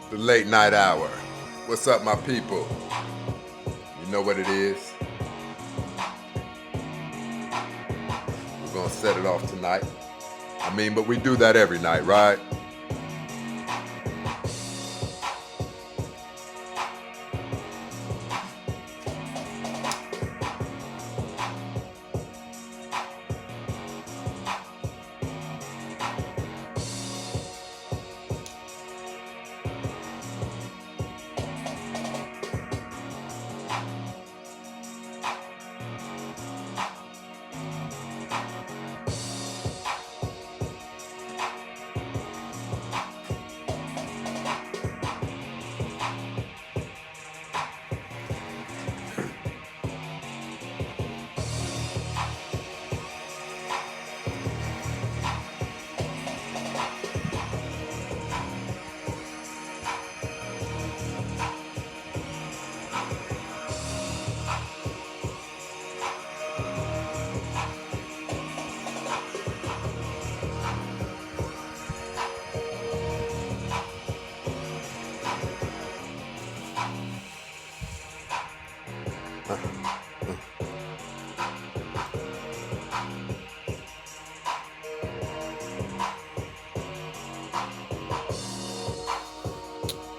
The late night hour. What's up, my people? You know what it is. We're gonna set it off tonight. But we do that every night, right?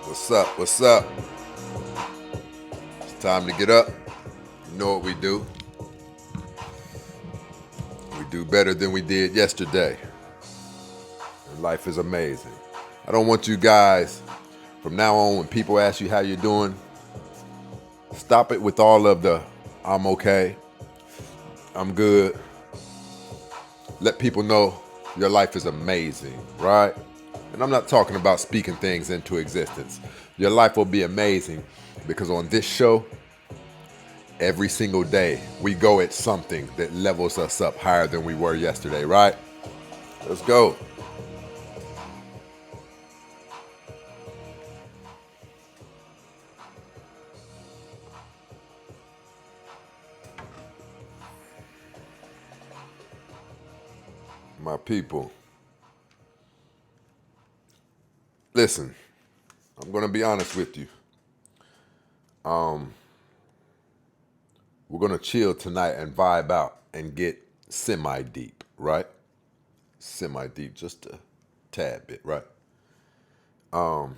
What's up? What's up? It's time to get up. You know what we do. We do better than we did yesterday. And life is amazing. I don't want you guys, from now on, when people ask you how you're doing, stop it with all of the, I'm okay, I'm good. Let people know your life is amazing, right? And I'm not talking about speaking things into existence. Your life will be amazing because on this show, every single day, we go at something that levels us up higher than we were yesterday, right? Let's go. My people, listen, I'm going to be honest with you. We're going to chill tonight and vibe out and get semi-deep, right? Semi-deep, just a tad bit, right? I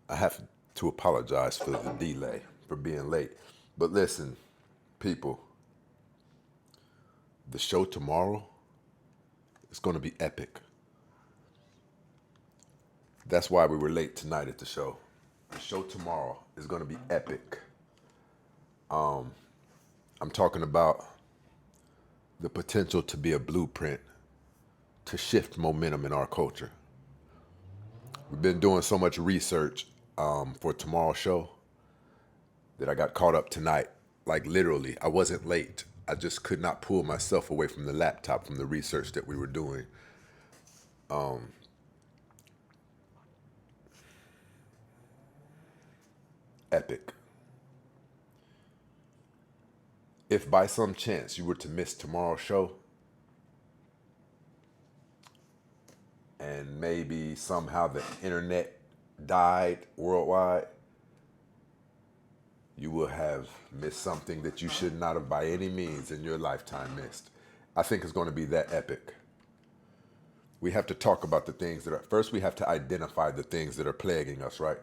have to apologize for the delay, for being late. But listen, people, the show tomorrow is going to be epic. That's why we were late tonight at the show. The show tomorrow is going to be epic. I'm talking about the potential to be a blueprint to shift momentum in our culture. We've been doing so much research for tomorrow's show that I got caught up tonight. Like literally, I wasn't late. I just could not pull myself away from the laptop from the research that we were doing. Epic. If by some chance you were to miss tomorrow's show, and maybe somehow the internet died worldwide, you will have missed something that you should not have by any means in your lifetime missed. I think it's going to be that epic. We have to talk about the things that are, first we have to identify the things that are plaguing us, right?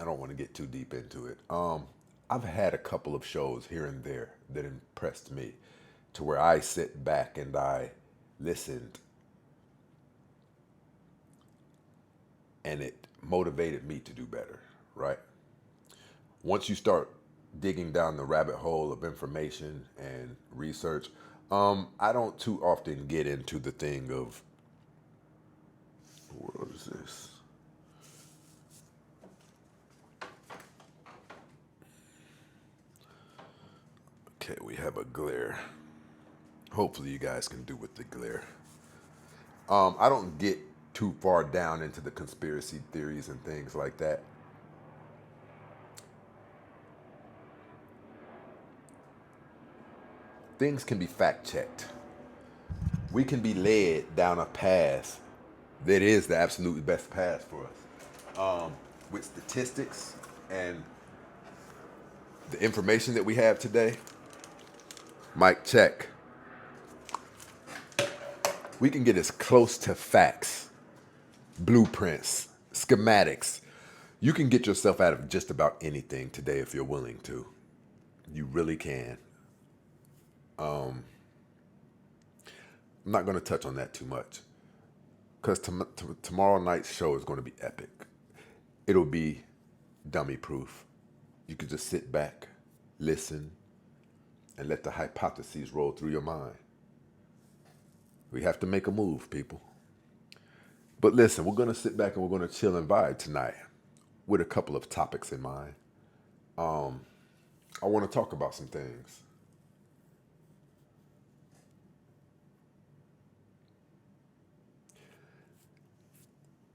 I don't want to get too deep into it. I've had a couple of shows here and there that impressed me to where I sit back and I listened and it motivated me to do better, right? Once you start digging down the rabbit hole of information and research, I don't too often get into the thing of, what is this? Okay, we have a glare. Hopefully you guys can do with the glare. I don't get too far down into the conspiracy theories and things like that. things can be fact checked. We can be led down a path that is the absolute best path for us. With statistics and the information that we have today, mic check, we can get as close to facts, blueprints, schematics. You can get yourself out of just about anything today if you're willing to. You really can. I'm not going to touch on that too much because tomorrow night's show is going to be epic. It'll be dummy proof. You could just sit back, listen, and let the hypotheses roll through your mind. We have to make a move, people. But listen, we're going to sit back and we're going to chill and vibe tonight with a couple of topics in mind. I want to talk about some things.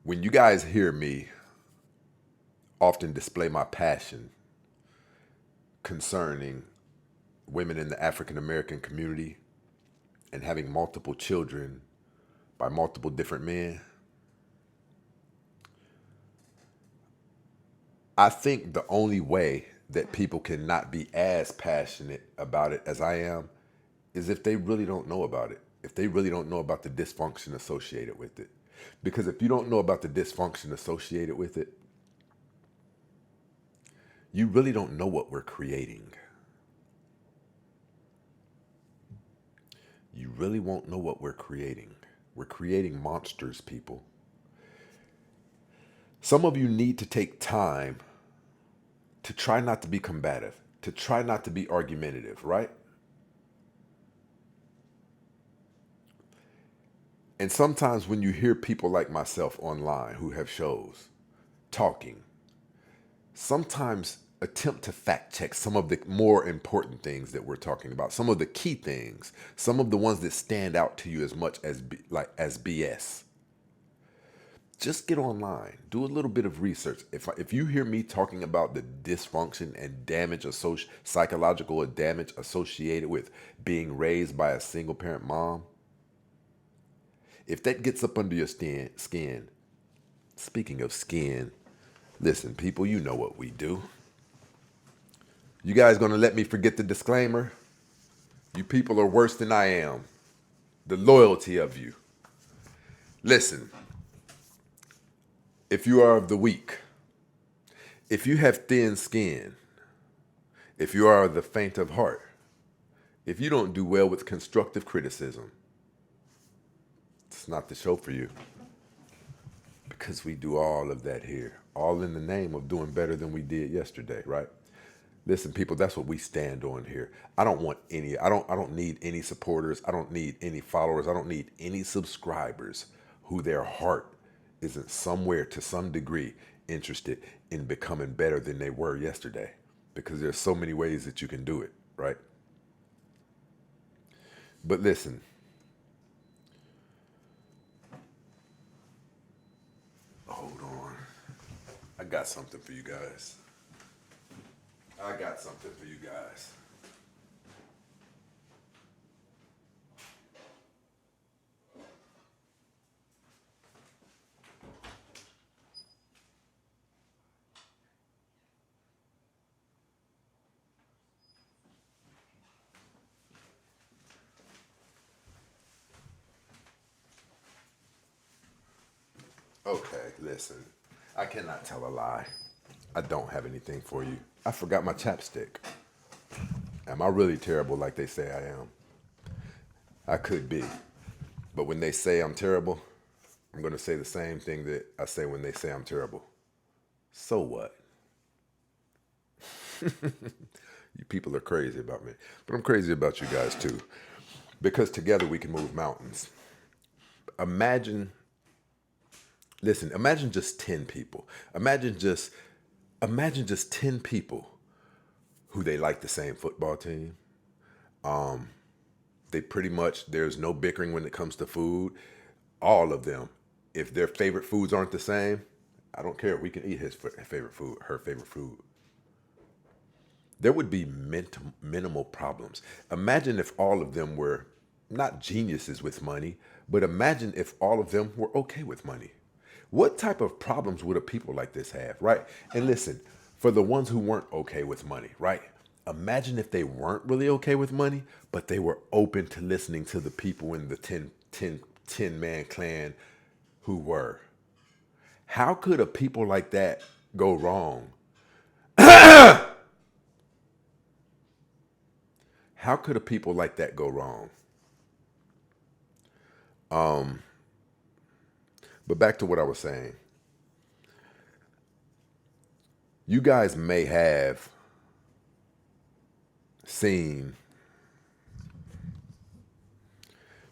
When you guys hear me often display my passion concerning women in the African American community and having multiple children by multiple different men, I think the only way that people can not be as passionate about it as I am is if they really don't know about it. If they really don't know about the dysfunction associated with it. Because if you don't know about the dysfunction associated with it, you really don't know what we're creating. You really won't know what we're creating. We're creating monsters, people. Some of you need to take time to try not to be combative, to try not to be argumentative, right? And sometimes when you hear people like myself online who have shows talking, sometimes attempt to fact check some of the more important things that we're talking about, some of the key things, some of the ones that stand out to you as much as as BS. Just get online, do a little bit of research. If you hear me talking about the dysfunction and damage, psychological damage associated with being raised by a single parent mom, if that gets up under your skin, speaking of skin, listen, people, you know what we do. You guys gonna let me forget the disclaimer? You people are worse than I am. The loyalty of you. Listen, if you are of the weak, if you have thin skin, if you are of the faint of heart, if you don't do well with constructive criticism, it's not the show for you. Because we do all of that here, all in the name of doing better than we did yesterday, right? Listen, people, that's what we stand on here. I don't need any supporters. I don't need any followers. I don't need any subscribers who their heart isn't somewhere to some degree interested in becoming better than they were yesterday. Because there's so many ways that you can do it, right? But listen, hold on. I got something for you guys. Okay, listen. I cannot tell a lie. I don't have anything for you. I forgot my chapstick. Am I really terrible like they say I am? I could be. But when they say I'm terrible, I'm going to say the same thing that I say when they say I'm terrible. So what? You people are crazy about me. But I'm crazy about you guys too. Because together we can move mountains. Imagine just 10 people. Imagine just 10 people who they like the same football team. They pretty much, there's no bickering when it comes to food. All of them, if their favorite foods aren't the same, I don't care. We can eat his favorite food, her favorite food. there would be minimal problems. Imagine if all of them were not geniuses with money, but imagine if all of them were okay with money. What type of problems would a people like this have, right? And listen, for the ones who weren't okay with money, right? Imagine if they weren't really okay with money, but they were open to listening to the people in the 10 man clan who were. How could a people like that go wrong? How could a people like that go wrong? But back to what I was saying. You guys may have seen,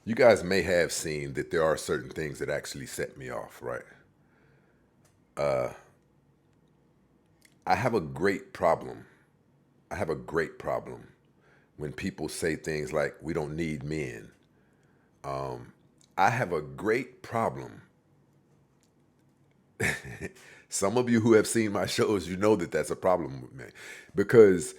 you guys may have seen that there are certain things that actually set me off, right? I have a great problem. I have a great problem when people say things like, we don't need men. I have a great problem. Some of you who have seen my shows, you know that that's a problem with me because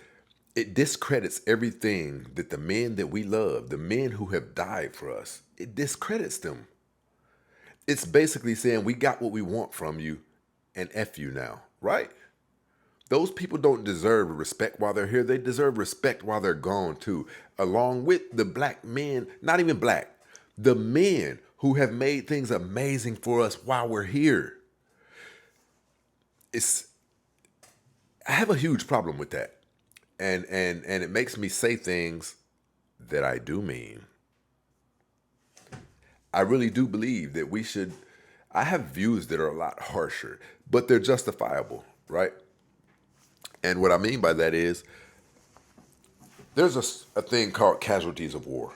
it discredits everything that the men that we love, the men who have died for us, it discredits them. It's basically saying we got what we want from you and F you now, right? Those people don't deserve respect while they're here. They deserve respect while they're gone too, along with the black men, not even black, the men who have made things amazing for us while we're here. It's I have a huge problem with that. And it makes me say things that I do mean. I really do believe that we should I have views that are a lot harsher, but they're justifiable, right? And what I mean by that is there's a thing called casualties of war.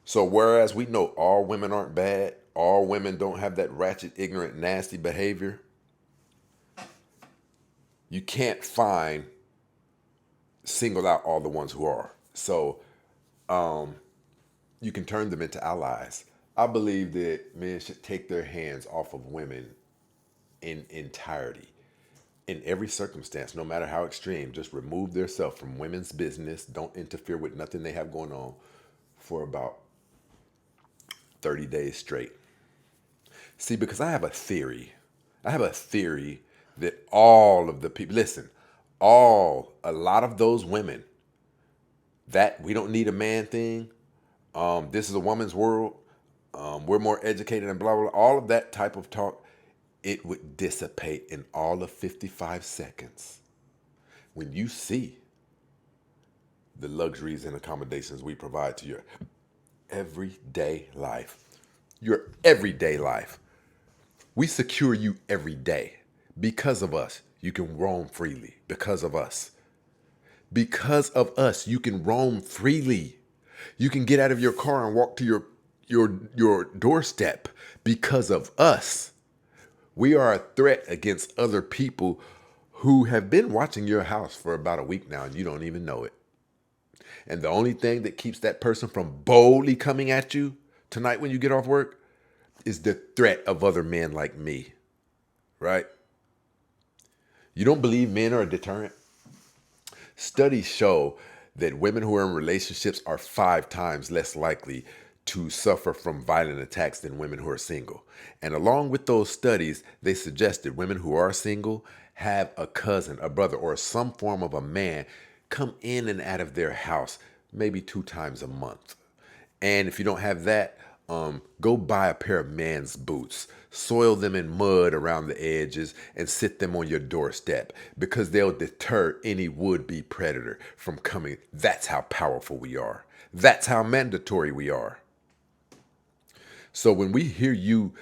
So whereas we know all women aren't bad, all women don't have that ratchet, ignorant, nasty behavior, you can't single out all the ones who are. So you can turn them into allies. I believe that men should take their hands off of women in entirety. In every circumstance, no matter how extreme, just remove themselves from women's business. Don't interfere with nothing they have going on for about 30 days straight. See, because I have a theory. I have a theory that all of the people, listen, a lot of those women, that we don't need a man thing, this is a woman's world, we're more educated and blah, blah, blah, all of that type of talk, it would dissipate in all of 55 seconds when you see the luxuries and accommodations we provide to your everyday life. Your everyday life. We secure you every day. Because of us, you can roam freely. Because of us. Because of us, you can roam freely. You can get out of your car and walk to your doorstep because of us. We are a threat against other people who have been watching your house for about a week now and you don't even know it. And the only thing that keeps that person from boldly coming at you tonight when you get off work is the threat of other men like me, right? You don't believe men are a deterrent? Studies show that women who are in relationships are 5 times less likely to suffer from violent attacks than women who are single. And along with those studies, they suggested women who are single have a cousin, a brother, or some form of a man come in and out of their house maybe 2 times a month. And if you don't have that, go buy a pair of man's boots, soil them in mud around the edges, and sit them on your doorstep because they'll deter any would-be predator from coming. That's how powerful we are. That's how mandatory we are. So when we hear you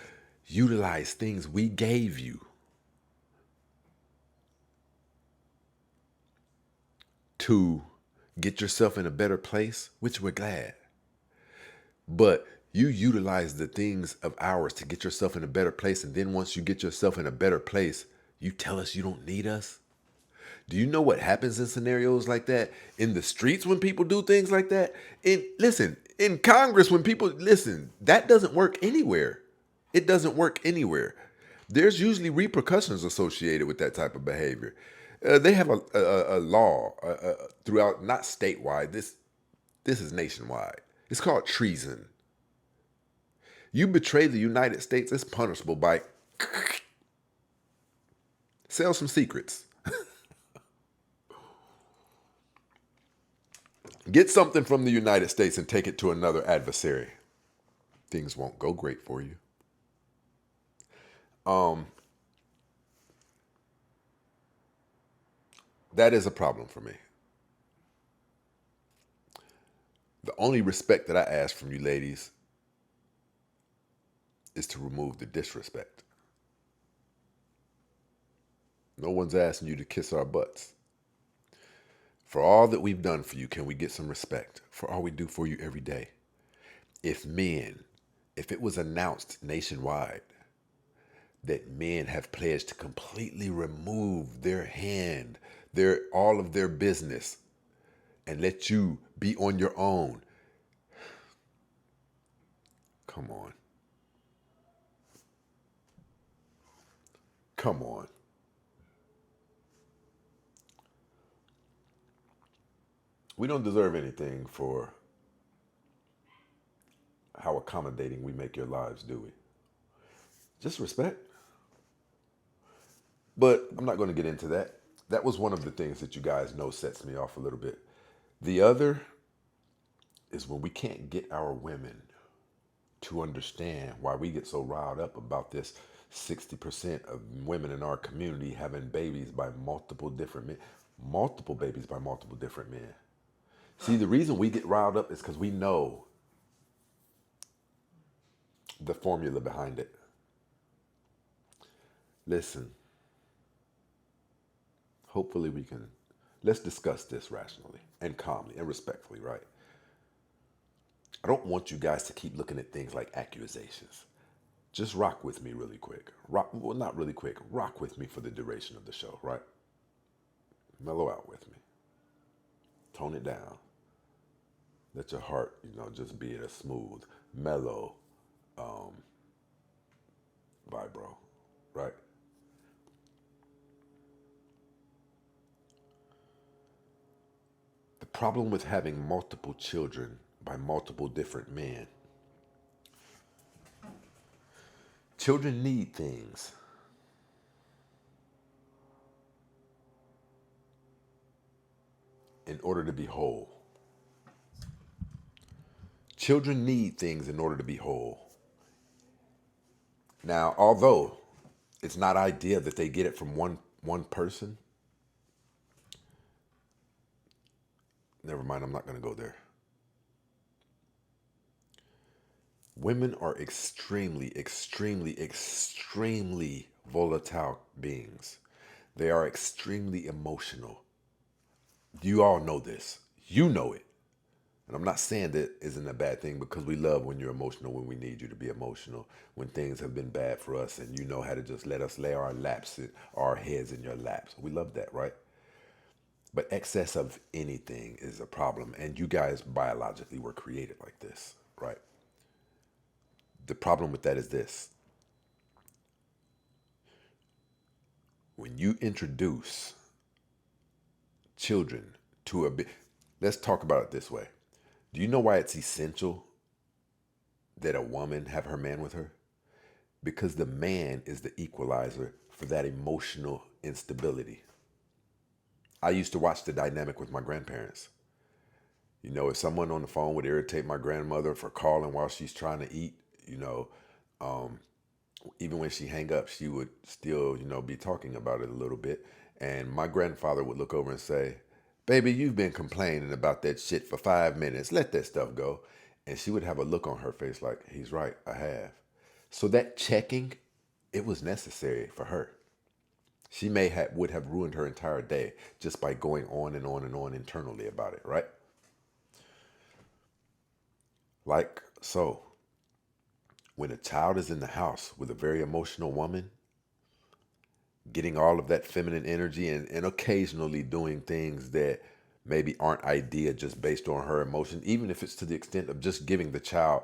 utilize things we gave you to get yourself in a better place, which we're glad, but you utilize the things of ours to get yourself in a better place, and then once you get yourself in a better place, you tell us you don't need us? Do you know what happens in scenarios like that? In the streets when people do things like that? In Congress when people, that doesn't work anywhere. It doesn't work anywhere. There's usually repercussions associated with that type of behavior. They have a law throughout, not statewide. This is nationwide. It's called treason. You betray the United States, it's punishable by sell some secrets. Get something from the United States and take it to another adversary. Things won't go great for you. Um, that is a problem for me. The only respect that I ask from you ladies is to remove the disrespect. No one's asking you to kiss our butts. For all that we've done for you, can we get some respect for all we do for you every day? If it was announced nationwide that men have pledged to completely remove their hand, all of their business, and let you be on your own, come on. Come on. We don't deserve anything for how accommodating we make your lives, do we? Just respect. But I'm not going to get into that. That was one of the things that you guys know sets me off a little bit. The other is when we can't get our women to understand why we get so riled up about this 60% of women in our community having babies by multiple different men, multiple babies by multiple different men. See, the reason we get riled up is because we know the formula behind it. Listen, hopefully let's discuss this rationally and calmly and respectfully, right? I don't want you guys to keep looking at things like accusations. Just rock with me really quick. Well, not really quick. Rock with me for the duration of the show, right? Mellow out with me. Tone it down. Let your heart, just be a smooth, mellow vibro, right? The problem with having multiple children by multiple different men, children need things. In order to be whole. Children need things in order to be whole. Now, although it's not ideal that they get it from one person, never mind, I'm not going to go there. Women are extremely, extremely, extremely volatile beings. They are extremely emotional. You all know this. You know it. And I'm not saying that isn't a bad thing, because we love when you're emotional, when we need you to be emotional, when things have been bad for us and you know how to just let us lay our heads in your laps. We love that, right? But excess of anything is a problem. And you guys biologically were created like this, right? The problem with that is this. When you introduce children to let's talk about it this way. Do you know why it's essential that a woman have her man with her? Because the man is the equalizer for that emotional instability. I used to watch the dynamic with my grandparents. If someone on the phone would irritate my grandmother for calling while she's trying to eat, um, even when she hang up, she would still, be talking about it a little bit. And my grandfather would look over and say, "Baby, you've been complaining about that shit for 5 minutes. Let that stuff go." And she would have a look on her face like, "He's right, I have." So that checking, it was necessary for her. She would have ruined her entire day just by going on and on and on internally about it, right? Like so, when a child is in the house with a very emotional woman, getting all of that feminine energy and occasionally doing things that maybe aren't ideal just based on her emotion, even if it's to the extent of just giving the child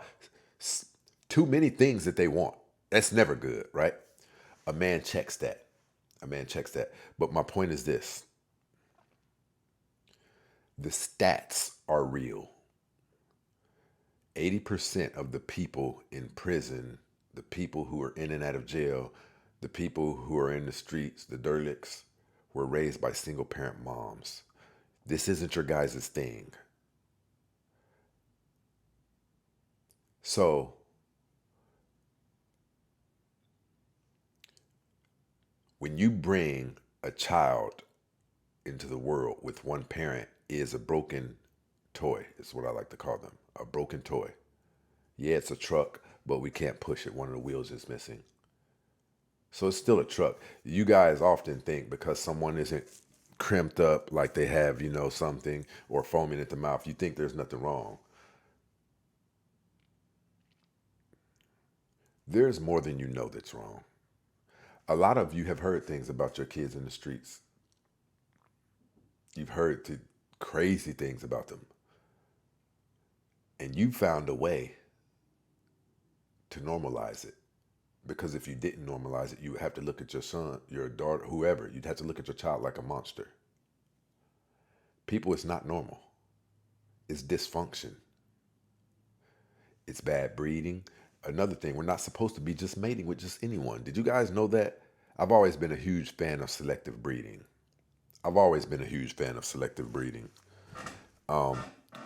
too many things that they want. That's never good, right? A man checks that. A man checks that. But my point is this. The stats are real. 80% of the people in prison, the people who are in and out of jail, the people who are in the streets, the derelicts, were raised by single parent moms. This isn't your guys' thing. So, when you bring a child into the world with one parent, is a broken toy, is what I like to call them. A broken toy. Yeah, it's a truck, but we can't push it. One of the wheels is missing. So it's still a truck. You guys often think because someone isn't crimped up like they have, something or foaming at the mouth, you think there's nothing wrong. There's more than you know that's wrong. A lot of you have heard things about your kids in the streets. You've heard crazy things about them. And you found a way to normalize it. Because if you didn't normalize it, you would have to look at your son, your daughter, whoever. You'd have to look at your child like a monster. People, it's not normal. It's dysfunction. It's bad breeding. Another thing, we're not supposed to be just mating with just anyone. Did you guys know that? I've always been a huge fan of selective breeding. I've always been a huge fan of selective breeding. I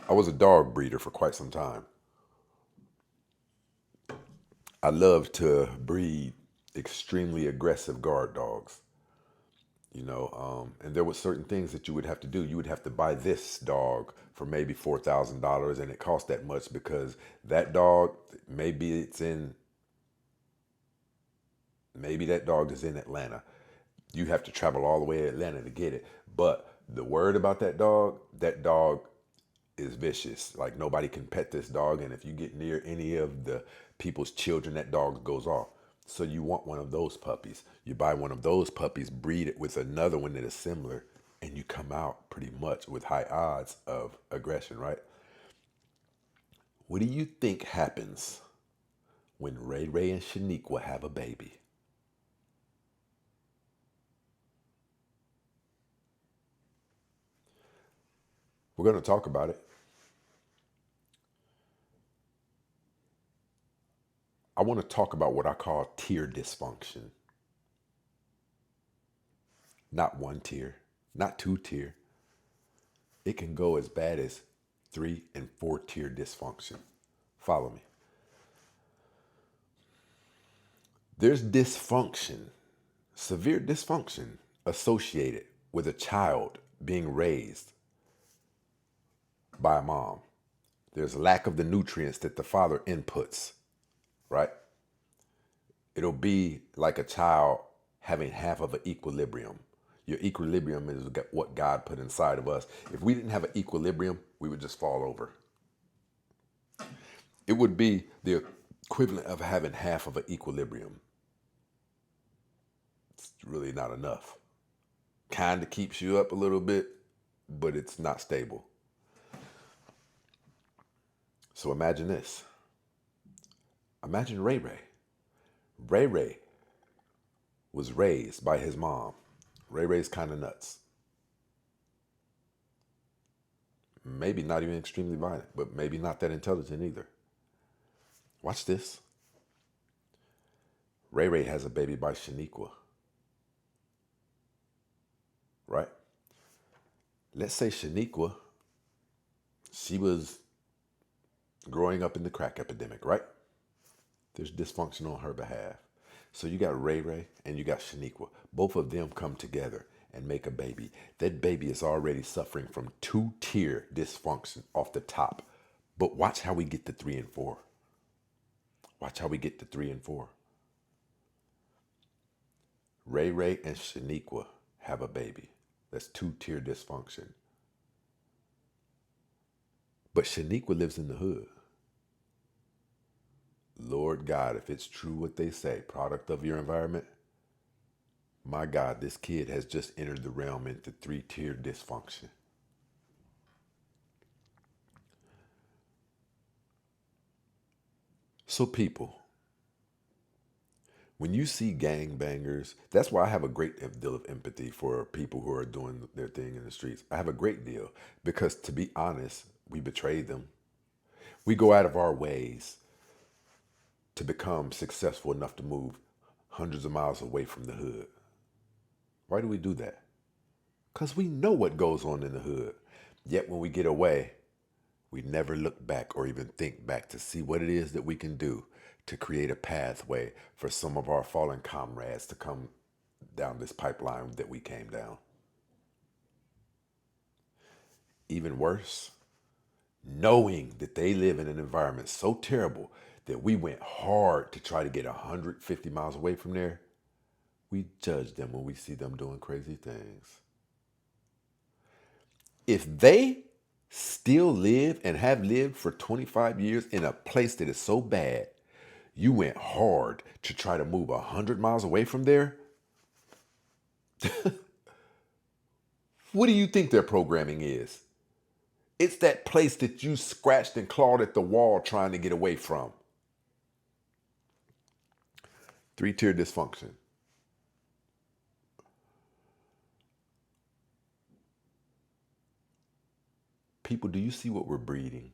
was a dog breeder for quite some time. I love to breed extremely aggressive guard dogs. And there were certain things that you would have to do. You would have to buy this dog for maybe $4,000, and it cost that much because that dog, maybe that dog is in Atlanta. You have to travel all the way to Atlanta to get it. But the word about that dog is vicious. Like nobody can pet this dog, and if you get near any of the people's children, that dog goes off. So you want one of those puppies. You buy one of those puppies, breed it with another one that is similar, and you come out pretty much with high odds of aggression, right? What do you think happens when Ray Ray and Shaniqua have a baby? We're going to talk about it. I want to talk about what I call tier dysfunction. Not one tier, not two tier. It can go as bad as 3 and 4 tier dysfunction. Follow me. There's dysfunction, severe dysfunction associated with a child being raised by a mom. There's lack of the nutrients that the father inputs, right? It'll be like a child having half of an equilibrium. Your equilibrium is what God put inside of us. If we didn't have an equilibrium, we would just fall over. It would be the equivalent of having half of an equilibrium. It's really not enough. Kind of keeps you up a little bit, but it's not stable. So imagine this. Imagine Ray Ray. Ray Ray was raised by his mom. Ray Ray's kind of nuts. Maybe not even extremely violent, but maybe not that intelligent either. Watch this. Ray Ray has a baby by Shaniqua, right? Let's say Shaniqua, she was growing up in the crack epidemic, right? There's dysfunction on her behalf. So you got Ray Ray and you got Shaniqua. Both of them come together and make a baby. That baby is already suffering from 2-tier dysfunction off the top. But watch how we get to 3 and 4. Watch how we get to 3 and 4. Ray Ray and Shaniqua have a baby. That's 2-tier dysfunction. But Shaniqua lives in the hood. Lord God, if it's true what they say, product of your environment, my God, this kid has just entered the realm into 3-tier dysfunction. So people, When you see gangbangers, that's why I have a great deal of empathy for people who are doing their thing in the streets. I have a great deal because, to be honest, we betrayed them. We go out of our ways to become successful enough to move hundreds of miles away from the hood. Why do we do that? Because we know what goes on in the hood. Yet when we get away, we never look back or even think back to see what it is that we can do to create a pathway for some of our fallen comrades to come down this pipeline that we came down. Even worse, knowing that they live in an environment so terrible that we went hard to try to get 150 miles away from there, we judge them when we see them doing crazy things. If they still live and have lived for 25 years in a place that is so bad, you went hard to try to move 100 miles away from there, what do you think their programming is? It's that place that you scratched and clawed at the wall trying to get away from. Three-tier dysfunction. People, do you see what we're breeding?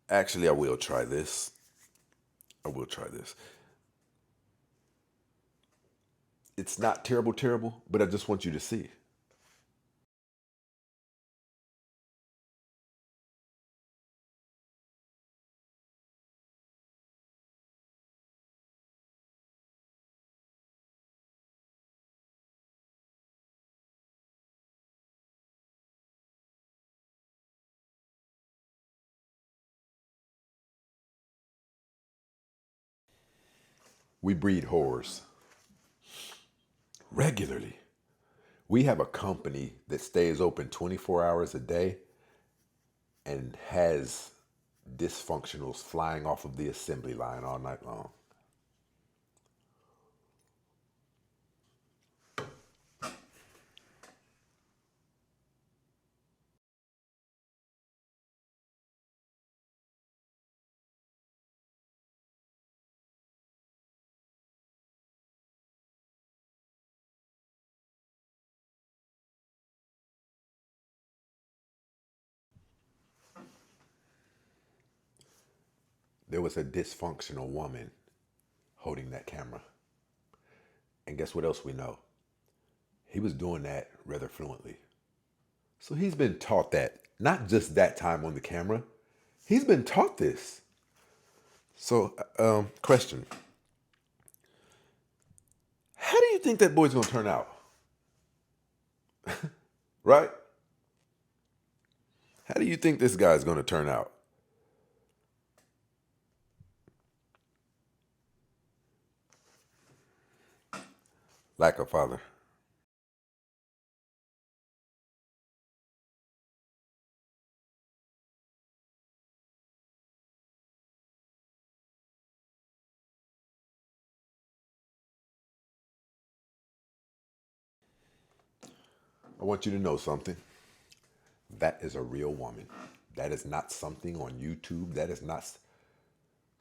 Actually, I will try this. I will try this. It's not terrible, but I just want you to see. We breed whores regularly. We have a company that stays open 24 hours a day and has dysfunctionals flying off of the assembly line all night long. There was a dysfunctional woman holding that camera. And guess what else we know? He was doing that rather fluently. So he's been taught that, not just that time on the camera, he's been taught this. So, question. How do you think that boy's gonna turn out? Right? How do you think this guy's gonna turn out? Like a father. I want you to know something. That is a real woman. That is not something on YouTube. That is not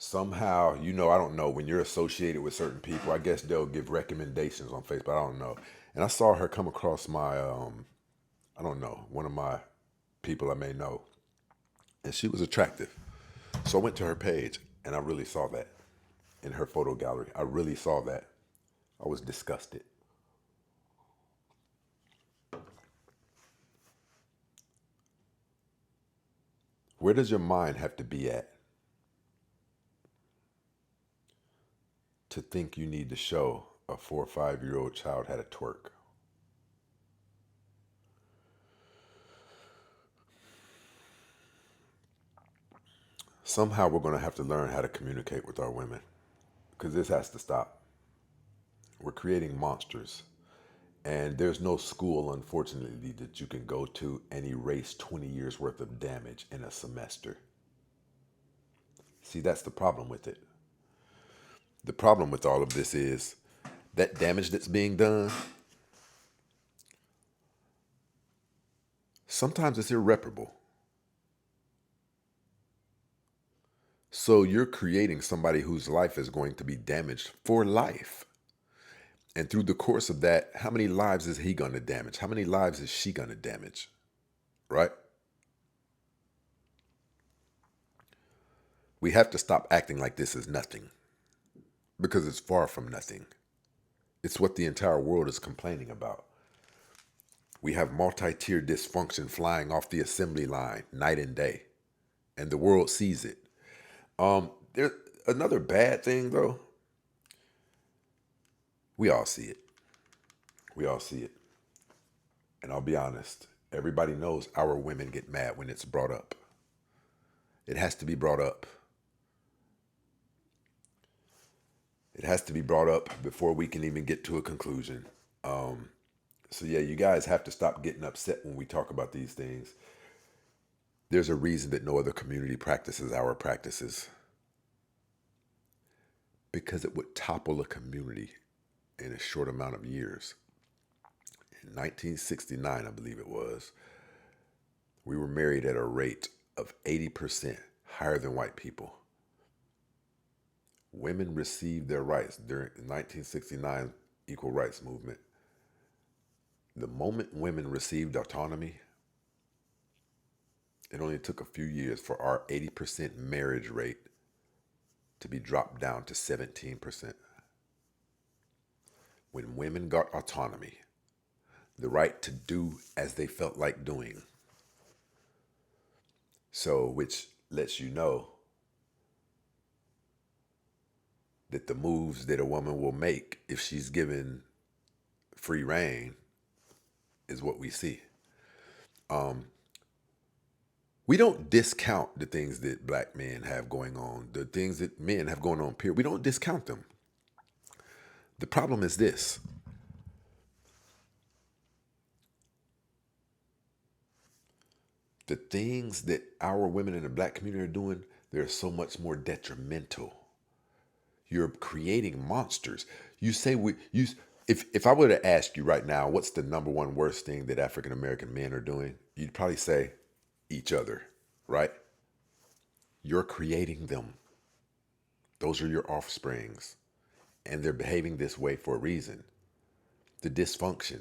somehow, I don't know, when you're associated with certain people, I guess they'll give recommendations on Facebook. I don't know. And I saw her come across my, I don't know, one of my people I may know. And she was attractive. So I went to her page and I really saw that in her photo gallery. I really saw that. I was disgusted. Where does your mind have to be at to think you need to show a 4 or 5 year old child how to twerk? Somehow we're going to have to learn how to communicate with our women because this has to stop. We're creating monsters. And there's no school, unfortunately, that you can go to and erase 20 years worth of damage in a semester. See, that's the problem with it. The problem with all of this is that damage that's being done, sometimes it's irreparable. So you're creating somebody whose life is going to be damaged for life. And through the course of that, how many lives is he going to damage? How many lives is she going to damage? Right? We have to stop acting like this is nothing because it's far from nothing. It's what the entire world is complaining about. We have multi-tier dysfunction flying off the assembly line night and day, and the world sees it. There's another bad thing though. We all see it. We all see it. And I'll be honest, everybody knows our women get mad when it's brought up. It has to be brought up. It has to be brought up before we can even get to a conclusion. So yeah, you guys have to stop getting upset when we talk about these things. There's a reason that no other community practices our practices because it would topple a community in a short amount of years. In 1969, I believe it was, we were married at a rate of 80% higher than white people. Women received their rights during the 1969 Equal Rights Movement. The moment women received autonomy, it only took a few years for our 80% marriage rate to be dropped down to 17%. When women got autonomy, the right to do as they felt like doing, so which lets you know that the moves that a woman will make if she's given free reign is what we see. We don't discount the things that black men have going on, the things that men have going on, period. We don't discount them. The problem is this. The things that our women in the black community are doing, they're so much more detrimental. You're creating monsters. You say if I were to ask you right now, what's the number one worst thing that African American men are doing? You'd probably say each other, right? You're creating them. Those are your offsprings. And they're behaving this way for a reason. The dysfunction,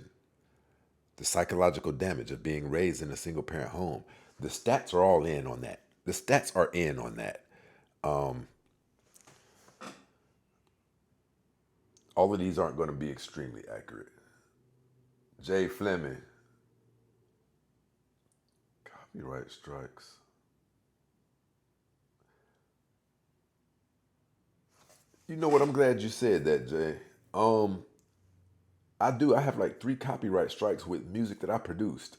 the psychological damage of being raised in a single parent home. The stats are all in on that. The stats are in on that. All of these aren't going to be extremely accurate. Jay Fleming, copyright strikes. You know what? I'm glad you said that, Jay. I do. I have like 3 copyright strikes with music that I produced.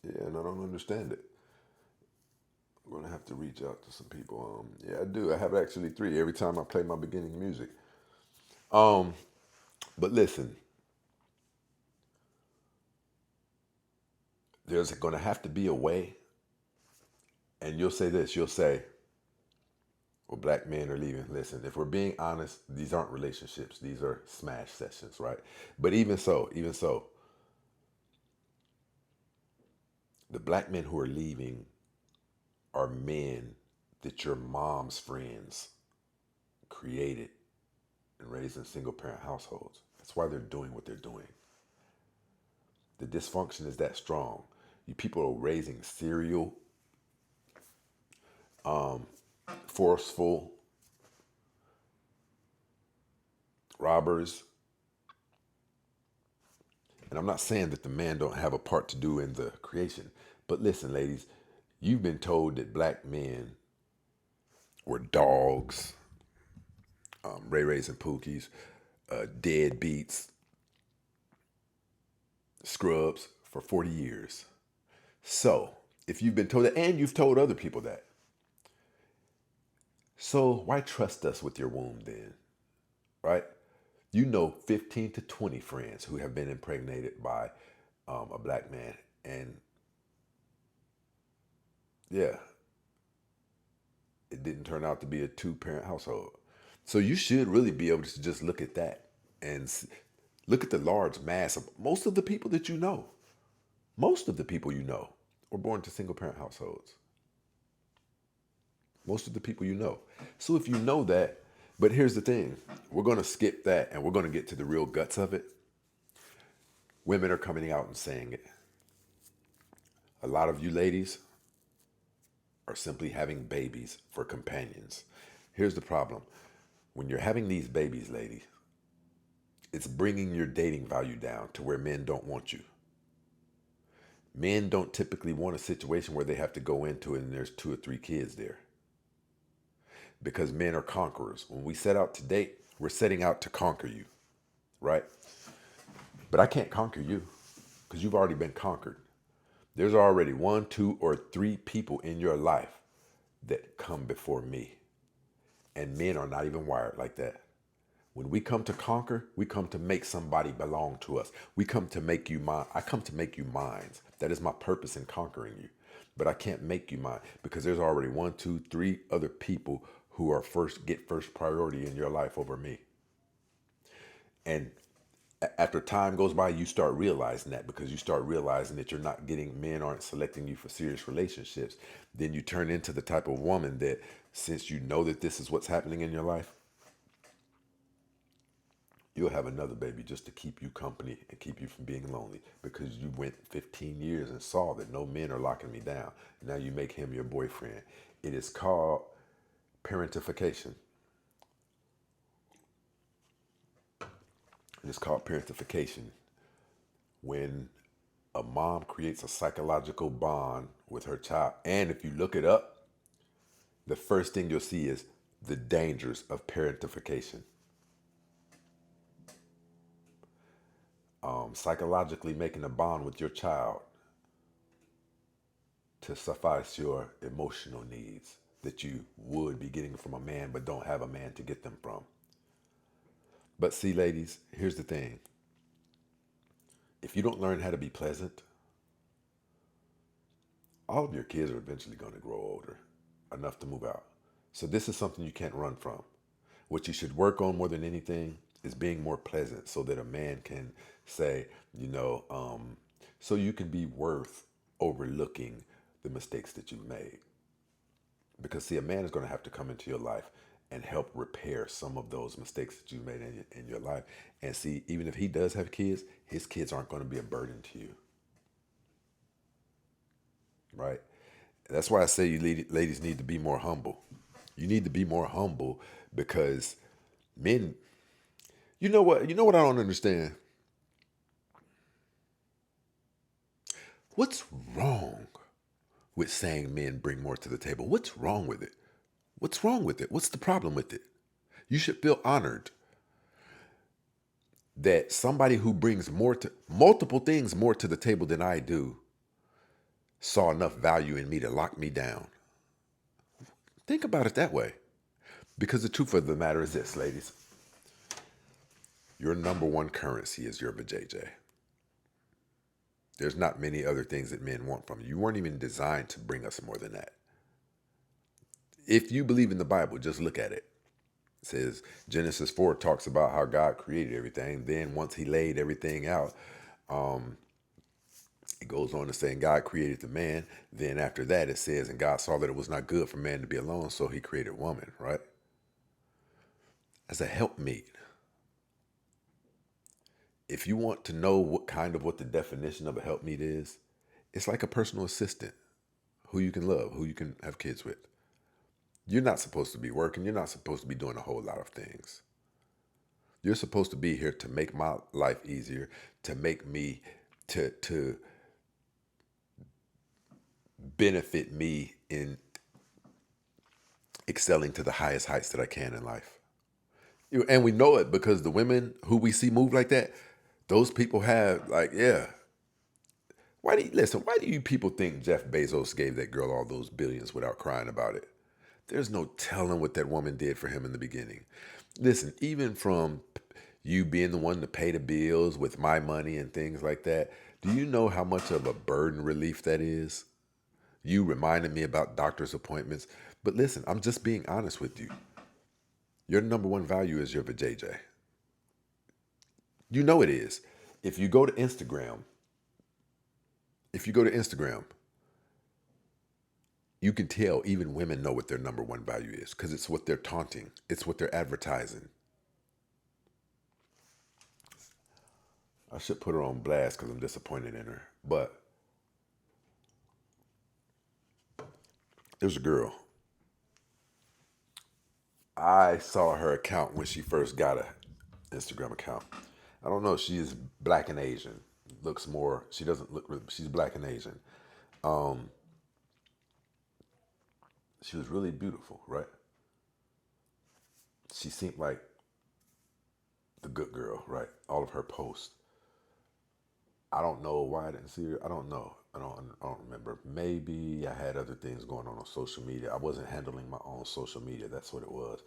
Yeah, and I don't understand it. I'm gonna have to reach out to some people. Yeah, I do. I have actually 3 every time I play my beginning music. Um, but listen, there's gonna have to be a way, and you'll say this. You'll say, "Well, black men are leaving." Listen, if we're being honest, these aren't relationships. These are smash sessions, right? But even so, the black men who are leaving are men that your mom's friends created and raised in single parent households. That's why they're doing what they're doing. The dysfunction is that strong. You people are raising serial, forceful robbers. And I'm not saying that the man don't have a part to do in the creation. But listen, ladies, you've been told that black men were dogs, Ray Rays and Pookies, deadbeats, scrubs for 40 years. So, if you've been told that, and you've told other people that, so why trust us with your womb then, right? You know 15 to 20 friends who have been impregnated by a black man. And yeah, it didn't turn out to be a 2-parent household. So you should really be able to just look at that and look at the large mass of most of the people that you know. Most of the people you know. or born to single parent households. Most of the people you know. So if you know that, but here's the thing, we're going to skip that and we're going to get to the real guts of it. Women are coming out and saying it. A lot of you ladies are simply having babies for companions. Here's the problem. When you're having these babies, ladies, it's bringing your dating value down to where men don't want you. Men don't typically want a situation where they have to go into it and there's 2 or 3 kids there. Because men are conquerors. When we set out to date, we're setting out to conquer you, right? But I can't conquer you because you've already been conquered. There's already 1, 2, or 3 people in your life that come before me. And men are not even wired like that. When we come to conquer, we come to make somebody belong to us. We come to make you mine. I come to make you mine. That is my purpose in conquering you. But I can't make you mine because there's already 1, 2, 3 other people who are get first priority in your life over me. And after time goes by, you start realizing that because you start realizing that you're not getting, men aren't selecting you for serious relationships. Then you turn into the type of woman that, since you know that this is what's happening in your life, you'll have another baby just to keep you company and keep you from being lonely because you went 15 years and saw that no men are locking me down. Now you make him your boyfriend. It is called parentification. It is called parentification when a mom creates a psychological bond with her child. And if you look it up, the first thing you'll see is the dangers of parentification. Psychologically making a bond with your child to suffice your emotional needs that you would be getting from a man but don't have a man to get them from. But see, ladies, here's the thing. If you don't learn how to be pleasant, all of your kids are eventually going to grow older enough to move out. So this is something you can't run from. What you should work on more than anything is being more pleasant so that a man can say, so you can be worth overlooking the mistakes that you've made. Because see, a man is going to have to come into your life and help repair some of those mistakes that you've made in your life. And see, even if he does have kids, his kids aren't going to be a burden to you. Right? That's why I say you ladies need to be more humble. You need to be more humble because men, you know what? You know what I don't understand? What's wrong with saying men bring more to the table? What's wrong with it? What's wrong with it? What's the problem with it? You should feel honored that somebody who brings multiple things more to the table than I do saw enough value in me to lock me down. Think about it that way. Because the truth of the matter is this, ladies. Your number one currency is your vajayjay. There's not many other things that men want from you. You weren't even designed to bring us more than that. If you believe in the Bible, just look at it. It says Genesis 4 talks about how God created everything. Then once he laid everything out, it goes on to say, and God created the man. Then after that, it says, and God saw that it was not good for man to be alone, so he created woman, right? As a helpmeet. If you want to know what the definition of a helpmeet is, it's like a personal assistant who you can love, who you can have kids with. You're not supposed to be working. You're not supposed to be doing a whole lot of things. You're supposed to be here to make my life easier, to make me, to benefit me in excelling to the highest heights that I can in life. And we know it because the women who we see move like that, those people have Why do you people think Jeff Bezos gave that girl all those billions without crying about it? There's no telling what that woman did for him in the beginning. Listen, even from you being the one to pay the bills with my money and things like that, do you know how much of a burden relief that is? You reminded me about doctor's appointments. But listen, I'm just being honest with you. Your number one value is your vajayjay. You know it is. If you go to Instagram, You can tell even women know what their number one value is because it's what they're taunting, it's what they're advertising. I should put her on blast because I'm disappointed in her. But there's a girl. I saw her account when she first got a Instagram account. I don't know. She is black and Asian. Looks more. She doesn't look. She's black and Asian. Um, she was really beautiful, right? She seemed like the good girl, right? All of her posts. I don't know why I didn't see her. I don't know. I don't remember. Maybe I had other things going on social media. I wasn't handling my own social media. That's what it was.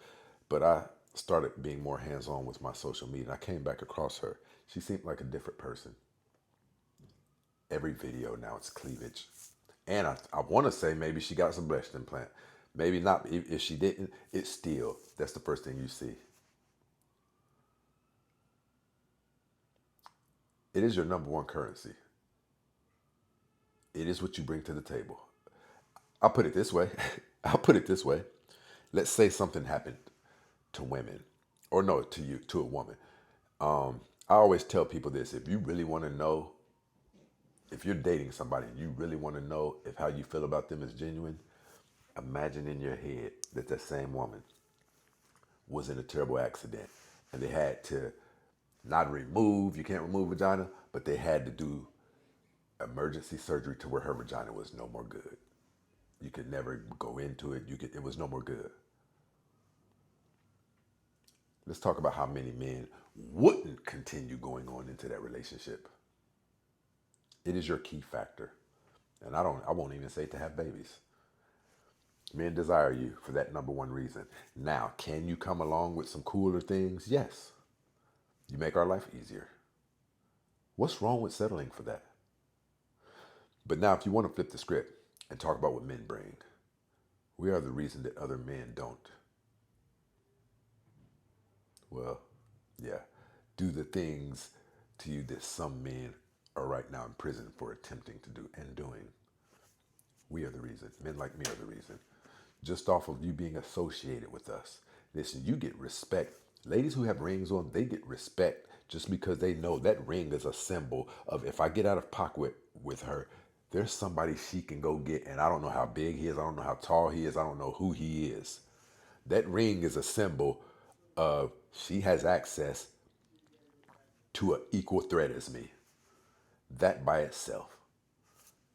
But I started being more hands-on with my social media. And I came back across her. She seemed like a different person. Every video now it's cleavage. And I want to say maybe she got some breast implant. Maybe not. If she didn't, it's still, that's the first thing you see. It is your number one currency. It is what you bring to the table. I'll put it this way. I'll put it this way. Let's say something happened to women, or no, to you, to a woman. I always tell people this: if you really want to know, if you're dating somebody, and you really want to know if how you feel about them is genuine, imagine in your head that that same woman was in a terrible accident, and they had to not remove. You can't remove vagina, but they had to do emergency surgery to where her vagina was no more good. You could never go into it. It was no more good. Let's talk about how many men wouldn't continue going on into that relationship. It is your key factor. And I won't even say to have babies. Men desire you for that number one reason. Now, can you come along with some cooler things? Yes. You make our life easier. What's wrong with settling for that? But now if you want to flip the script and talk about what men bring, we are the reason that other men don't. Well, yeah, do the things to you that some men are right now in prison for attempting to do and doing. We are the reason. Men like me are the reason. Just off of you being associated with us. Listen, you get respect. Ladies who have rings on, they get respect just because they know that ring is a symbol of if I get out of pocket with her, there's somebody she can go get. And I don't know how big he is. I don't know how tall he is. I don't know who he is. That ring is a symbol of she has access to an equal threat as me. That by itself,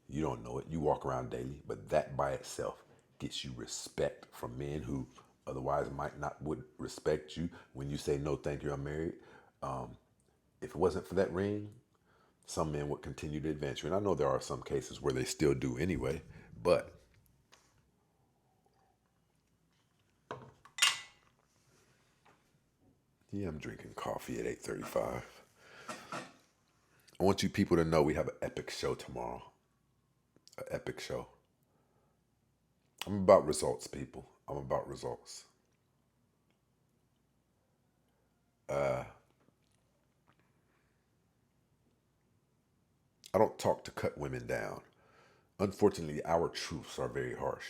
you don't know it. You walk around daily, but that by itself gets you respect from men who otherwise might not would respect you when you say no, thank you, I'm married. Um, if it wasn't for that ring, some men would continue to advance you, and I know there are some cases where they still do anyway. But yeah, I'm drinking coffee at 8:35. I want you people to know we have an epic show tomorrow. An epic show. I'm about results, people. I'm about results. I don't talk to cut women down. Unfortunately, our truths are very harsh.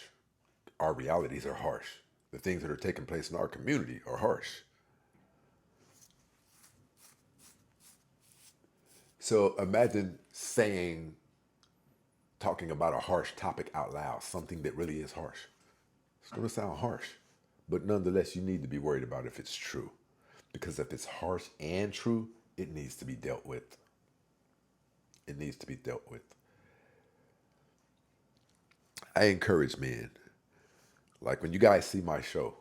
Our realities are harsh. The things that are taking place in our community are harsh. So imagine talking about a harsh topic out loud, something that really is harsh. It's going to sound harsh, but nonetheless, you need to be worried about if it's true. Because if it's harsh and true, it needs to be dealt with. It needs to be dealt with. I encourage men, like when you guys see my show,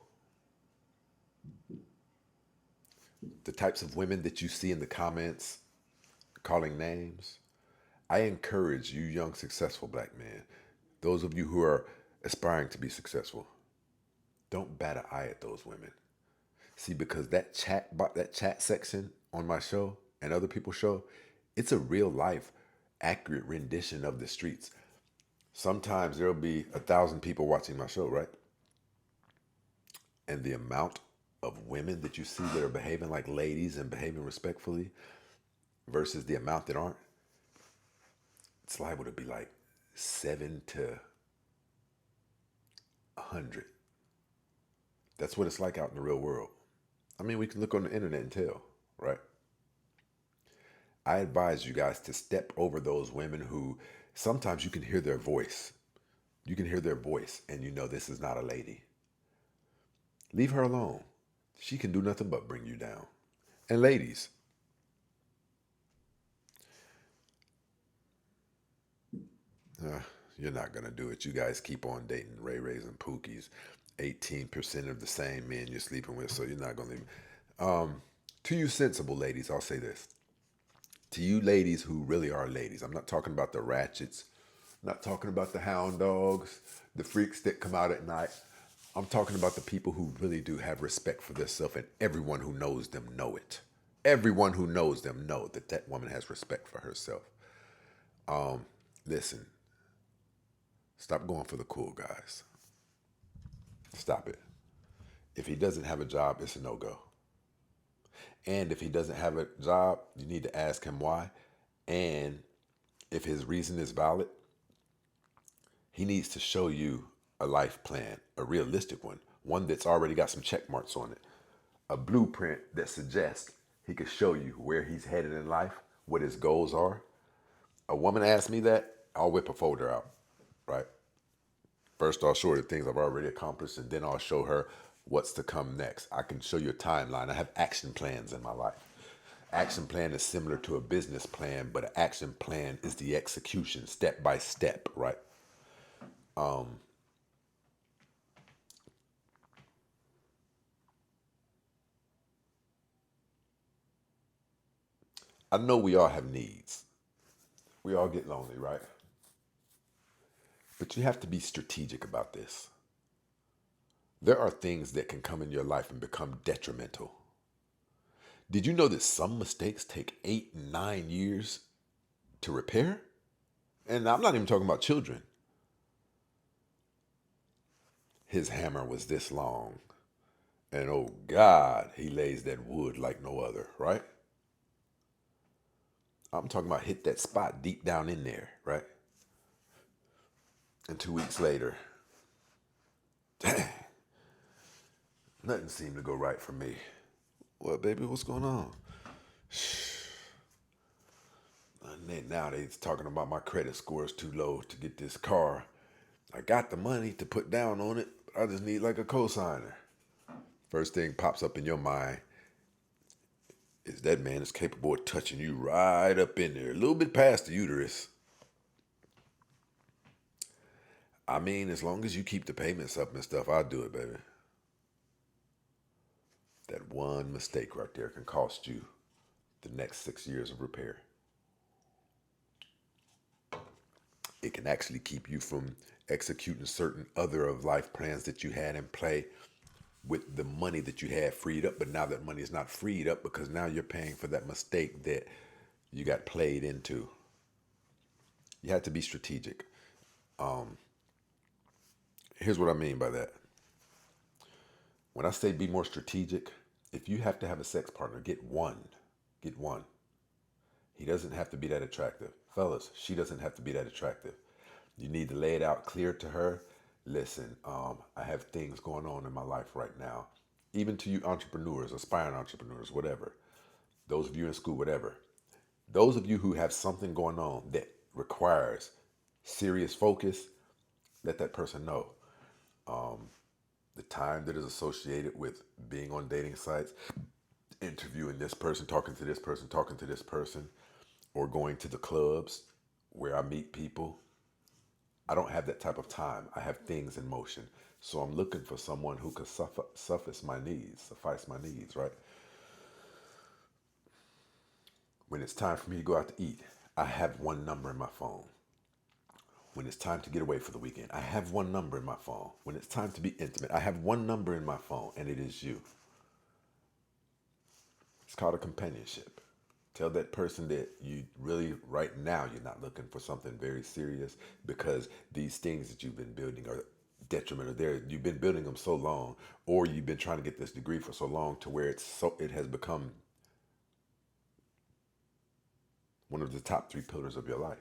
the types of women that you see in the comments calling names, I encourage you young successful black men, those of you who are aspiring to be successful, don't bat an eye at those women. See, because that chat section on my show and other people's show, it's a real life, accurate rendition of the streets. Sometimes there'll be 1,000 people watching my show, right? And the amount of women that you see that are behaving like ladies and behaving respectfully versus the amount that aren't, it's liable to be like 7 to 100. That's what it's like out in the real world. I mean, we can look on the internet and tell, right? I advise you guys to step over those women who sometimes you can hear their voice. You can hear their voice and you know this is not a lady. Leave her alone. She can do nothing but bring you down. And ladies, uh, you're not going to do it. You guys keep on dating Ray Rays and Pookies. 18% of the same men you're sleeping with, so you're not going to leave. To you sensible ladies, I'll say this. To you ladies who really are ladies, I'm not talking about the ratchets, I'm not talking about the hound dogs, the freaks that come out at night. I'm talking about the people who really do have respect for themselves, and everyone who knows them know it. Everyone who knows them know that that woman has respect for herself. Listen, stop going for the cool guys. Stop it. If he doesn't have a job, it's a no-go. And if he doesn't have a job, you need to ask him why. And if his reason is valid, he needs to show you a life plan, a realistic one that's already got some check marks on it, a blueprint that suggests he could show you where he's headed in life, what his goals are. A woman asks me that, I'll whip a folder out, right? First, I'll show her the things I've already accomplished, and then I'll show her what's to come next. I can show you a timeline. I have action plans in my life. Action plan is similar to a business plan, but an action plan is the execution, step by step, right? I know we all have needs. We all get lonely, right? But you have to be strategic about this. There are things that can come in your life and become detrimental. Did you know that some mistakes take 8, 9 years to repair? And I'm not even talking about children. His hammer was this long. And oh God, he lays that wood like no other, right? I'm talking about hit that spot deep down in there, right? And 2 weeks later, dang, nothing seemed to go right for me. What, baby, what's going on? And now they're talking about my credit score is too low to get this car. I got the money to put down on it, but I just need like a cosigner. First thing pops up in your mind is that man is capable of touching you right up in there, a little bit past the uterus. I mean, as long as you keep the payments up and stuff, I'll do it, baby. That one mistake right there can cost you the next 6 years of repair. It can actually keep you from executing certain other of life plans that you had in play with the money that you had freed up. But now that money is not freed up because now you're paying for that mistake that you got played into. You have to be strategic. Here's what I mean by that. When I say be more strategic, if you have to have a sex partner, get one. Get one. He doesn't have to be that attractive. Fellas, she doesn't have to be that attractive. You need to lay it out clear to her. Listen, I have things going on in my life right now. Even to you entrepreneurs, aspiring entrepreneurs, whatever. Those of you in school, whatever. Those of you who have something going on that requires serious focus, let that person know. The time that is associated with being on dating sites, interviewing this person, talking to this person, talking to this person, or going to the clubs where I meet people. I don't have that type of time. I have things in motion. So I'm looking for someone who could suffice my needs, right? When it's time for me to go out to eat, I have one number in my phone. When it's time to get away for the weekend, I have one number in my phone. When it's time to be intimate, I have one number in my phone, and it is you. It's called a companionship. Tell that person that you really, right now, you're not looking for something very serious because these things that you've been building are detrimental. You've been building them so long, or you've been trying to get this degree for so long to where it has become one of the top 3 pillars of your life.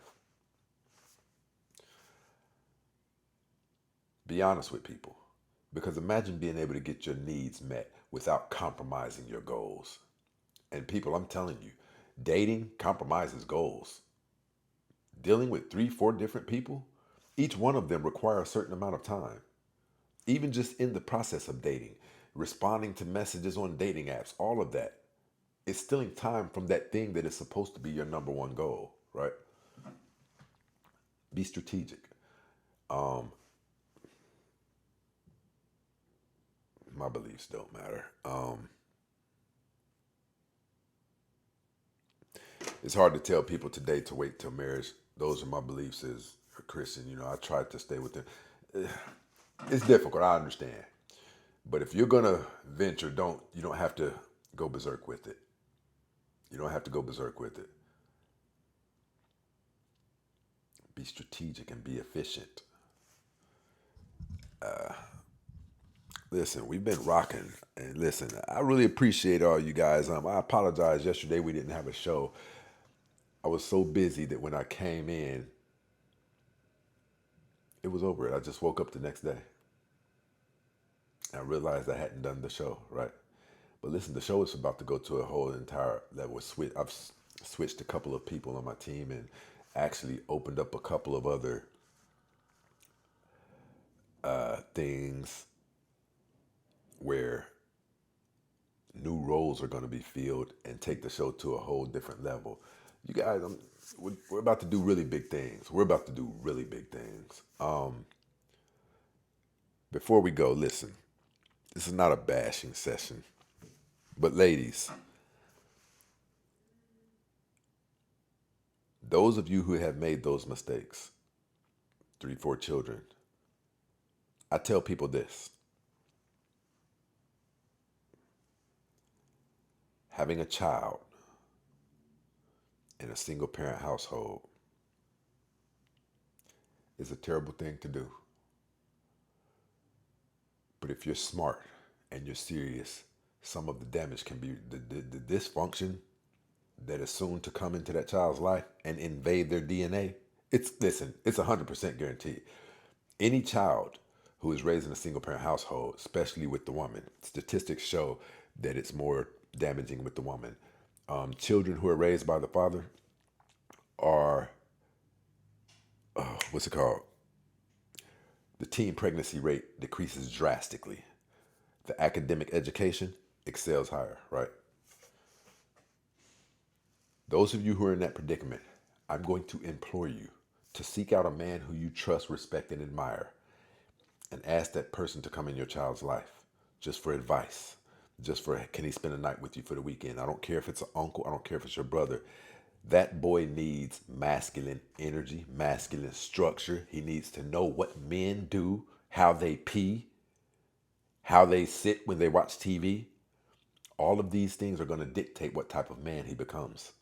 Be honest with people. Because imagine being able to get your needs met without compromising your goals. And people, I'm telling you, dating compromises goals. Dealing with three, four different people, each one of them require a certain amount of time. Even just in the process of dating, responding to messages on dating apps, all of that, it's stealing time from that thing that is supposed to be your number one goal, right? Be strategic. Um, my beliefs don't matter. It's hard to tell people today to wait till marriage. Those are my beliefs as a Christian. You know, I tried to stay with them. It's difficult. I understand. But if you're gonna venture, you don't have to go berserk with it. You don't have to go berserk with it. Be strategic and be efficient. Listen, we've been rocking, and listen, I really appreciate all you guys. I apologize. Yesterday we didn't have a show. I was so busy that when I came in, it was over. I just woke up the next day. I realized I hadn't done the show right. But listen, the show is about to go to a whole entire level. I've switched a couple of people on my team and actually opened up a couple of other things where new roles are going to be filled and take the show to a whole different level. You guys, we're about to do really big things. We're about to do really big things. Before we go, listen, this is not a bashing session, but ladies, those of you who have made those mistakes, three, four children, I tell people this: having a child in a single parent household is a terrible thing to do. But if you're smart and you're serious, some of the damage can be the dysfunction that is soon to come into that child's life and invade their DNA. It's 100% guaranteed. Any child who is raised in a single parent household, especially with the woman, statistics show that it's more damaging with the woman. Children who are raised by the father are, what's it called? The teen pregnancy rate decreases drastically. The academic education excels higher, right? Those of you who are in that predicament, I'm going to implore you to seek out a man who you trust, respect, and admire, and ask that person to come in your child's life just for advice, just for, can he spend a night with you for the weekend? I don't care if it's an uncle, I don't care if it's your brother. That boy needs masculine energy, masculine structure. He needs to know what men do, how they pee, how they sit when they watch TV. All of these things are going to dictate what type of man he becomes.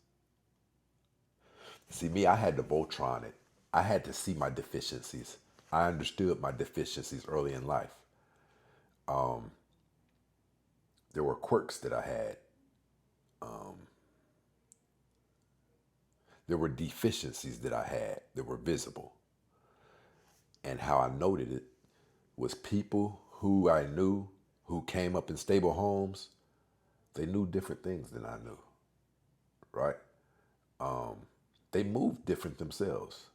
See, me, I had to Voltron it. I had to see my deficiencies. I understood my deficiencies early in life. There were quirks that I had. There were deficiencies that I had that were visible. And how I noted it was people who I knew who came up in stable homes, they knew different things than I knew, right? They moved different themselves.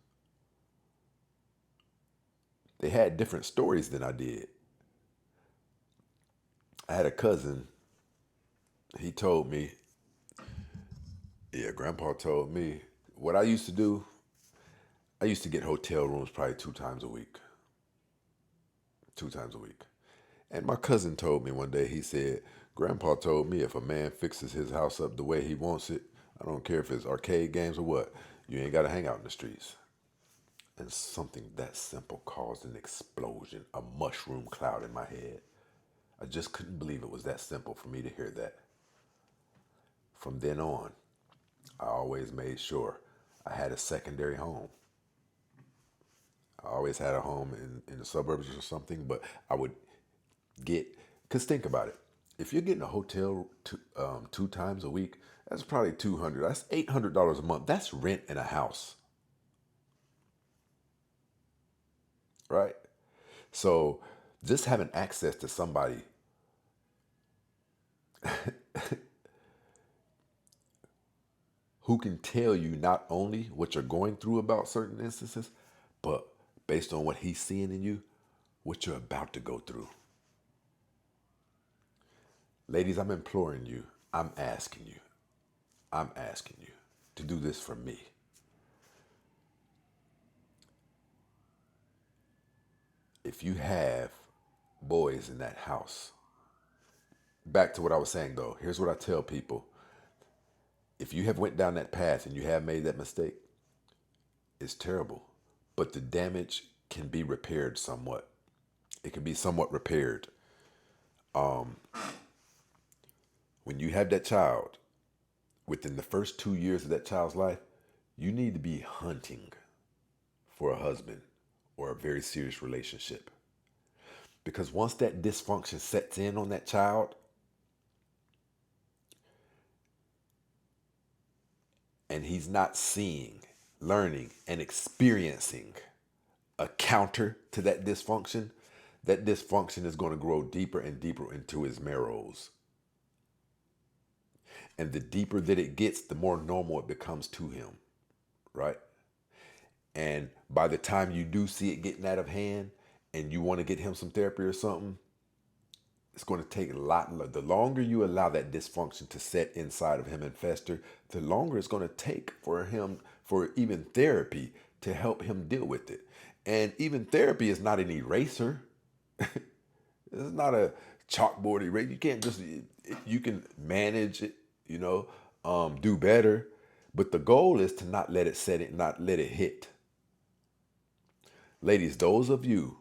They had different stories than I did. I had a cousin, he told me, yeah, Grandpa told me, what I used to do, I used to get hotel rooms probably 2 times a week. 2 times a week. And my cousin told me one day, he said, Grandpa told me if a man fixes his house up the way he wants it, I don't care if it's arcade games or what, you ain't got to hang out in the streets. And something that simple caused an explosion, a mushroom cloud in my head. I just couldn't believe it was that simple for me to hear that. From then on, I always made sure I had a secondary home. I always had a home in the suburbs or something, but I would get, because think about it. If you're getting a hotel 2 times a week, that's probably 200. That's $800 a month. That's rent in a house, right? So Just having access to somebody who can tell you not only what you're going through about certain instances, but based on what he's seeing in you, what you're about to go through. Ladies, I'm imploring you, I'm asking you to do this for me. If you have boys in that house, back to what I was saying though, here's what I tell people. If you have went down that path and you have made that mistake, it's terrible. But the damage can be repaired somewhat. It can be somewhat repaired. When you have that child, within the first 2 years of that child's life, you need to be hunting for a husband or a very serious relationship. Because once that dysfunction sets in on that child, and he's not seeing, learning, and experiencing a counter to that dysfunction is going to grow deeper and deeper into his marrows. And the deeper that it gets, the more normal it becomes to him, right? And by the time you do see it getting out of hand and you want to get him some therapy or something, it's going to take a lot. The longer you allow that dysfunction to set inside of him and fester, the longer it's going to take for even therapy to help him deal with it. And even therapy is not an eraser. It's not a chalkboard eraser. You can't just, you can manage it, do better. But the goal is to not let it set it, not let it hit. Ladies, those of you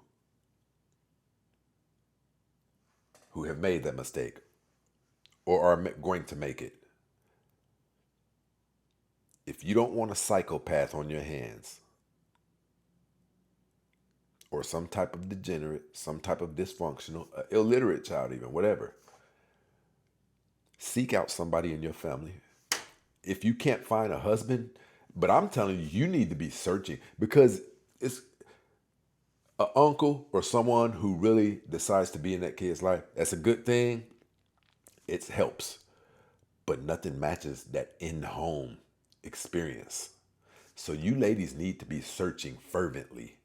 who have made that mistake or are going to make it, if you don't want a psychopath on your hands or some type of degenerate, some type of dysfunctional, illiterate child even, whatever, seek out somebody in your family. If you can't find a husband, but I'm telling you, you need to be searching, because it's an uncle or someone who really decides to be in that kid's life. That's a good thing. It helps. But nothing matches that in-home experience. So you ladies need to be searching fervently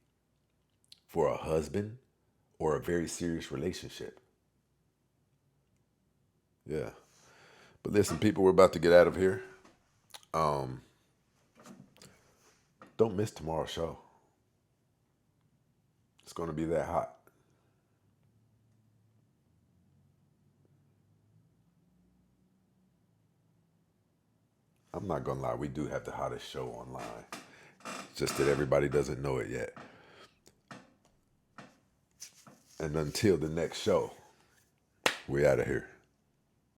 for a husband or a very serious relationship. Yeah. But listen, people, we're about to get out of here. Don't miss tomorrow's show. It's going to be that hot. I'm not going to lie, we do have the hottest show online. It's just that everybody doesn't know it yet. And until the next show, we're out of here.